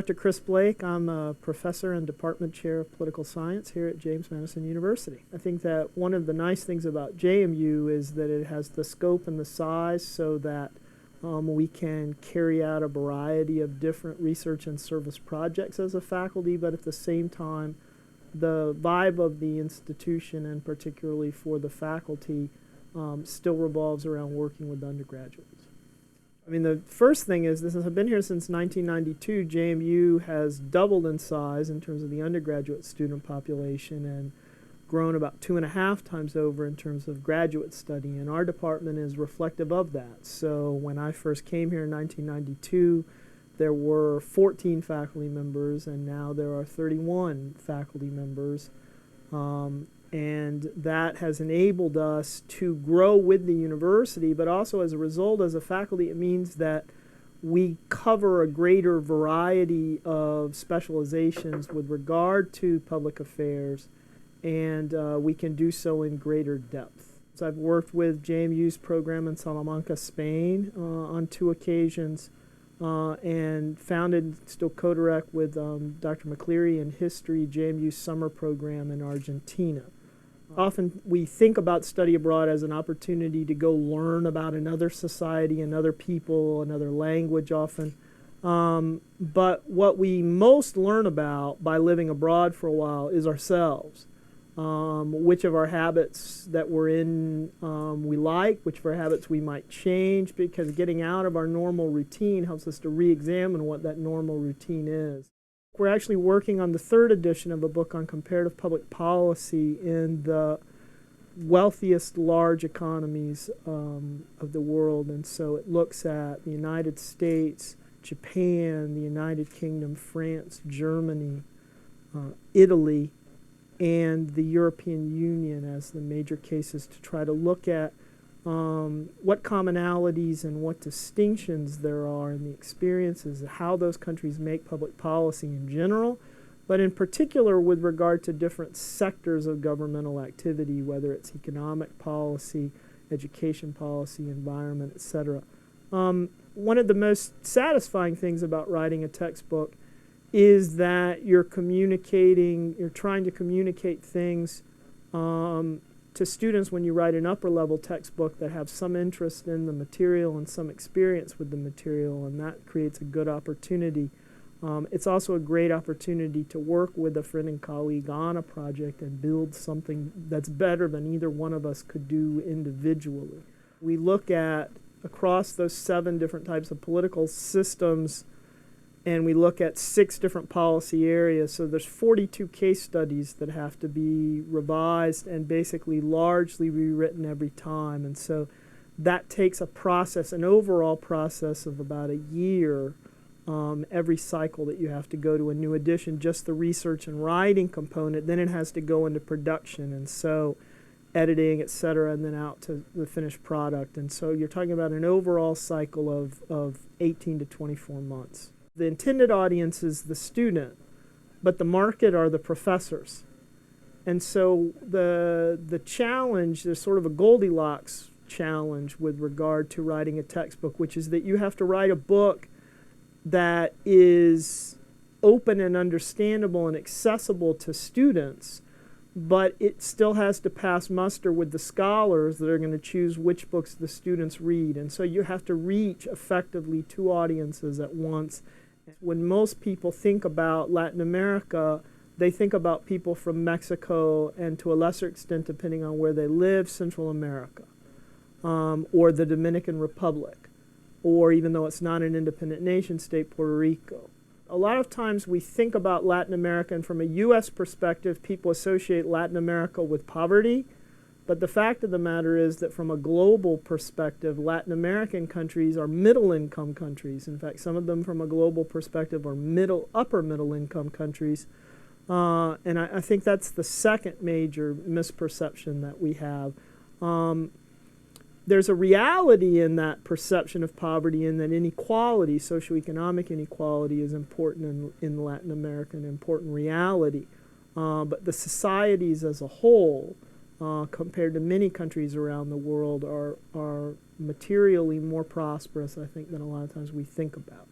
Dr. Chris Blake. I'm a professor and department chair of political science here at James Madison University. I think that one of the nice things about JMU is that it has the scope and the size so that we can carry out a variety of different research and service projects as a faculty, but at the same time, the vibe of the institution, and particularly for the faculty, still revolves around working with undergraduates. I mean, the first thing is, I've been here since 1992. JMU has doubled in size in terms of the undergraduate student population and grown about 2.5 times over in terms of graduate study, and our department is reflective of that. So when I first came here in 1992, there were 14 faculty members, and now there are 31 faculty members. And that has enabled us to grow with the university, but also as a result, as a faculty, it means that we cover a greater variety of specializations with regard to public affairs, and we can do so in greater depth. So I've worked with JMU's program in Salamanca, Spain on 2 occasions, and founded, still co-direct with Dr. McCleary in history, JMU's summer program in Argentina. Often we think about study abroad as an opportunity to go learn about another society, another people, another language often. But what we most learn about by living abroad for a while is ourselves. Which of our habits that we're in we like, which of our habits we might change, because getting out of our normal routine helps us to re-examine what that normal routine is. We're actually working on the 3rd edition of a book on comparative public policy in the wealthiest large economies of the world, and so it looks at the United States, Japan, the United Kingdom, France, Germany, Italy, and the European Union as the major cases to try to look at what commonalities and what distinctions there are in the experiences, how those countries make public policy in general, but in particular with regard to different sectors of governmental activity, whether it's economic policy, education policy, environment, etc. One of the most satisfying things about writing a textbook is that you're trying to communicate things to students when you write an upper level textbook that have some interest in the material and some experience with the material, and that creates a good opportunity. It's also a great opportunity to work with a friend and colleague on a project and build something that's better than either one of us could do individually. We look at, across those 7 different types of political systems, and we look at 6 different policy areas. So there's 42 case studies that have to be revised and basically largely rewritten every time. And so that takes a process, an overall process of about a year every cycle that you have to go to a new edition, just the research and writing component. Then it has to go into production, and so editing, et cetera, and then out to the finished product. And so you're talking about an overall cycle of 18 to 24 months. The intended audience is the student, but the market are the professors. And so the challenge, there's sort of a Goldilocks challenge with regard to writing a textbook, which is that you have to write a book that is open and understandable and accessible to students, but it still has to pass muster with the scholars that are going to choose which books the students read. And so you have to reach effectively 2 audiences at once. When most people think about Latin America, they think about people from Mexico and, to a lesser extent, depending on where they live, Central America, or the Dominican Republic, or, even though it's not an independent nation state, Puerto Rico. A lot of times we think about Latin America, and from a U.S. perspective, people associate Latin America with poverty. But the fact of the matter is that from a global perspective, Latin American countries are middle-income countries. In fact, some of them from a global perspective are upper middle-income countries. And I think that's the second major misperception that we have. There's a reality in that perception of poverty, in that inequality, socioeconomic inequality, is important in Latin America, an important reality. But the societies as a whole, compared to many countries around the world, are materially more prosperous, I think, than a lot of times we think about.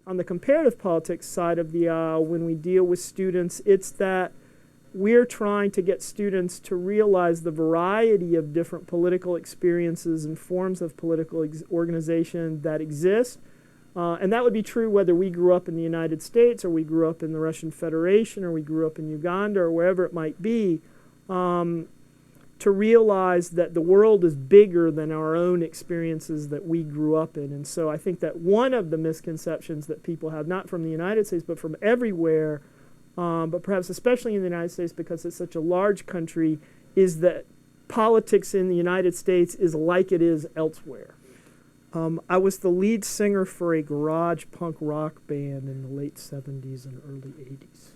On the comparative politics side of the aisle, when we deal with students, it's that we're trying to get students to realize the variety of different political experiences and forms of political organization that exist. And that would be true whether we grew up in the United States or we grew up in the Russian Federation or we grew up in Uganda or wherever it might be, to realize that the world is bigger than our own experiences that we grew up in. And so I think that one of the misconceptions that people have, not from the United States but from everywhere, but perhaps especially in the United States because it's such a large country, is that politics in the United States is like it is elsewhere. I was the lead singer for a garage punk rock band in the late 70s and early 80s.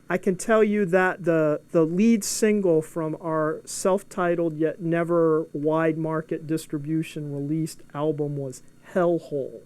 I can tell you that the lead single from our self-titled yet never wide market distribution released album was Hellhole.